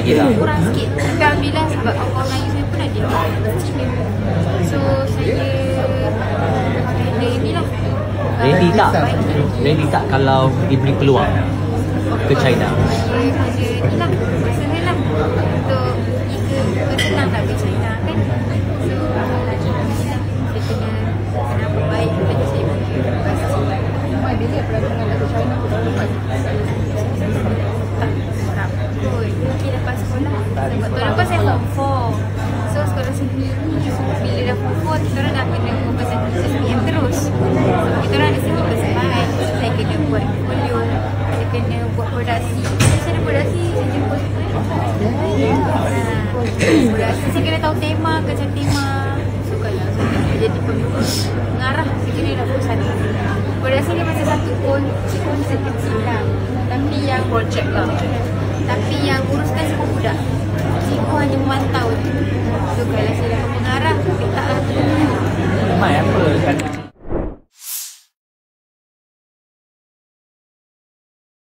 lagi lah. Kurang sikit. Tapi alhamdulillah sebab kawan Melayu saya pun ada Cina. So saya ready lah. Ready tak kalau diberi peluang ke China? Saya ada ni lah, personal lah untuk pergi senang nak pergi China kan. So saya kena berbaik kepada saya punya bahasa. Mai bila perancangan nak ke China tu tahun lepas? Tak kot, mungkin lepas sekolah. Sebab tahun lepas saya form 4. So sekolah sini bila dah form 4 kita orang dah kena pasal SPM terus. Sebab kita orang ada segi persembahan. Saya kena buat portfolio, saya kena buat produksi. Saya ada produksi, saya jemput produksi, saya kena tahu tema, kecam tema. So kalau saya jadi pengarah, saya kena dah fokus sana. Produksi ni macam satu konsep kecil lah. Tapi yang projek lah. Tapi yang uruskan semua budak. Cikgu hanya memantau je. So kalau saya dah pengarah, tak lah. Mai apa kan?